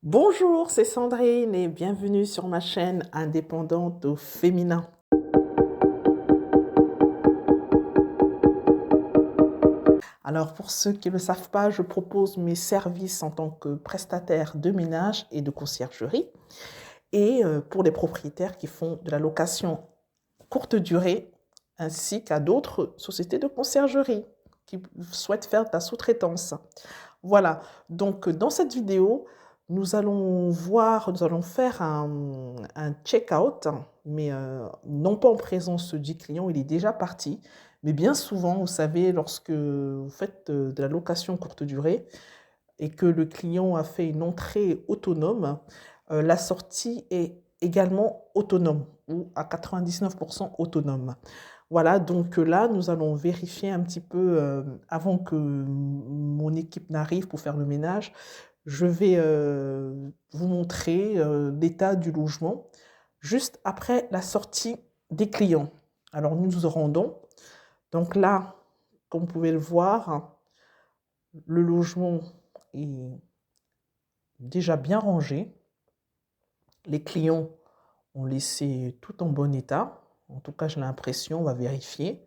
Bonjour, c'est Sandrine et bienvenue sur ma chaîne indépendante au féminin. Alors pour ceux qui ne le savent pas, je propose mes services en tant que prestataire de ménage et de conciergerie et pour les propriétaires qui font de la location courte durée ainsi qu'à d'autres sociétés de conciergerie qui souhaitent faire de la sous-traitance. Voilà, donc dans cette vidéo, nous allons faire un check-out, mais non pas en présence du client, il est déjà parti. Mais bien souvent, vous savez, lorsque vous faites de la location courte durée et que le client a fait une entrée autonome, la sortie est également autonome ou à 99% autonome. Voilà, donc là, nous allons vérifier un petit peu, avant que mon équipe n'arrive pour faire le ménage, je vais vous montrer l'état du logement juste après la sortie des clients. Alors, nous nous rendons. Donc là, comme vous pouvez le voir, le logement est déjà bien rangé. Les clients ont laissé tout en bon état. En tout cas, j'ai l'impression, on va vérifier.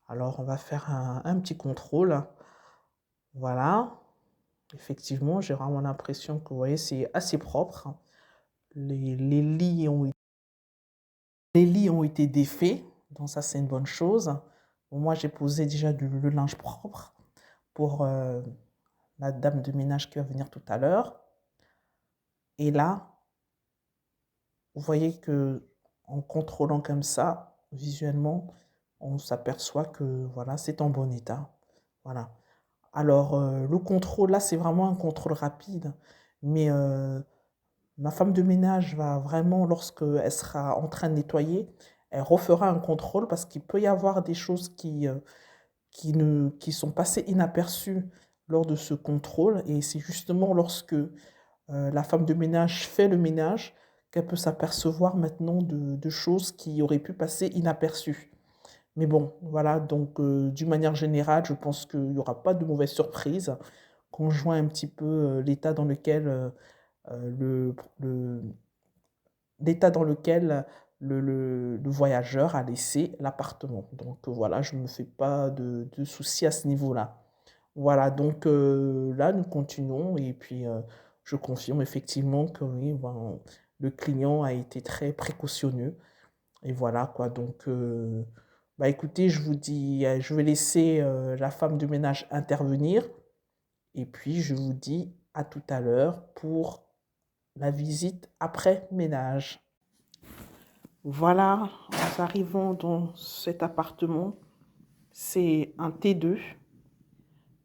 Alors, on va faire un petit contrôle. Voilà. Effectivement, j'ai vraiment l'impression que, vous voyez, c'est assez propre. Les lits ont été défaits, donc ça, c'est une bonne chose. Bon, moi, j'ai posé déjà le linge propre pour la dame de ménage qui va venir tout à l'heure. Et là, vous voyez que en contrôlant comme ça, visuellement, on s'aperçoit que voilà, c'est en bon état. Voilà. Alors, le contrôle, là, c'est vraiment un contrôle rapide, mais ma femme de ménage va vraiment, lorsqu'elle sera en train de nettoyer, elle refera un contrôle parce qu'il peut y avoir des choses qui sont passées inaperçues lors de ce contrôle. Et c'est justement lorsque la femme de ménage fait le ménage qu'elle peut s'apercevoir maintenant de choses qui auraient pu passer inaperçues. Mais bon, voilà, donc d'une manière générale, je pense qu'il n'y aura pas de mauvaises surprises. Qu'on joint un petit peu l'état dans lequel le, l'état dans lequel le voyageur a laissé l'appartement. Donc voilà, je ne me fais pas de soucis à ce niveau-là. Voilà, donc là, nous continuons et puis je confirme effectivement que oui, ben, le client a été très précautionneux. Et voilà quoi, donc bah écoutez, je vous dis, je vais laisser la femme de ménage intervenir et puis je vous dis à tout à l'heure pour la visite après ménage. Voilà, nous arrivons dans cet appartement. C'est un T2.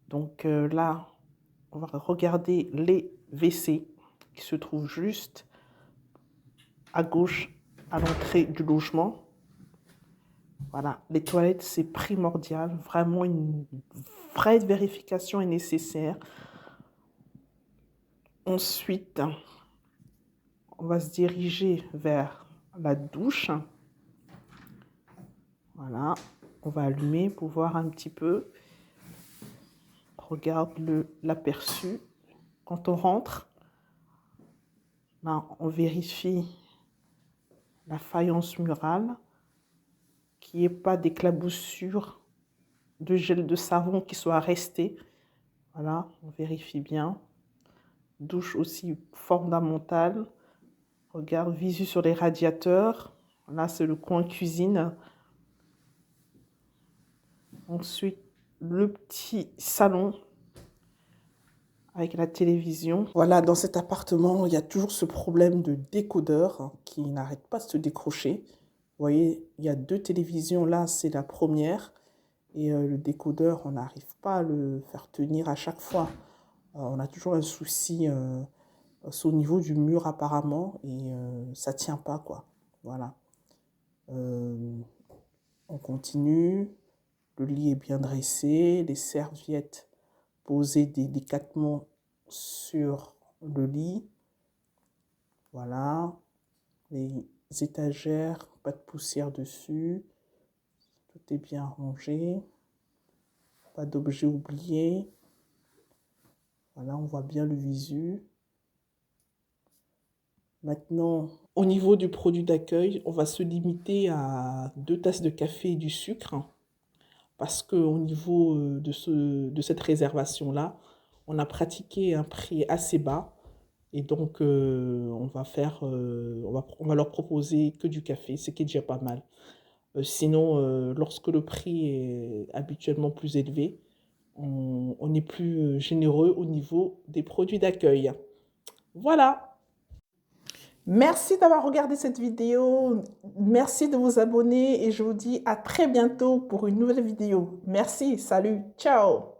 Donc là, on va regarder les WC qui se trouvent juste à gauche à l'entrée du logement. Voilà, les toilettes, c'est primordial. Vraiment, une vraie vérification est nécessaire. Ensuite, on va se diriger vers la douche. Voilà, on va allumer pour voir un petit peu. Regarde l'aperçu. Quand on rentre, là, on vérifie la faïence murale, qu'il n'y ait pas d'éclaboussure de gel de savon qui soit resté. Voilà, on vérifie bien. Douche aussi fondamentale. Regarde, visu sur les radiateurs. Là, c'est le coin cuisine. Ensuite, le petit salon avec la télévision. Voilà, dans cet appartement, il y a toujours ce problème de décodeur qui n'arrête pas de se décrocher. Vous voyez, il y a deux télévisions. Là, c'est la première. Et le décodeur, on n'arrive pas à le faire tenir à chaque fois. On a toujours un souci c'est au niveau du mur apparemment et ça tient pas quoi. Voilà. On continue. Le lit est bien dressé, les serviettes posées délicatement sur le lit. Voilà. Les étagères, pas de poussière dessus. Tout est bien rangé. Pas d'objets oubliés. Voilà, on voit bien le visu. Maintenant, au niveau du produit d'accueil, on va se limiter à 2 tasses de café et du sucre parce qu'au niveau de cette réservation-là, on a pratiqué un prix assez bas et donc on va leur proposer que du café, ce qui est déjà pas mal. Sinon, lorsque le prix est habituellement plus élevé, on est plus généreux au niveau des produits d'accueil. Voilà. Merci d'avoir regardé cette vidéo. Merci de vous abonner et je vous dis à très bientôt pour une nouvelle vidéo. Merci, salut, ciao.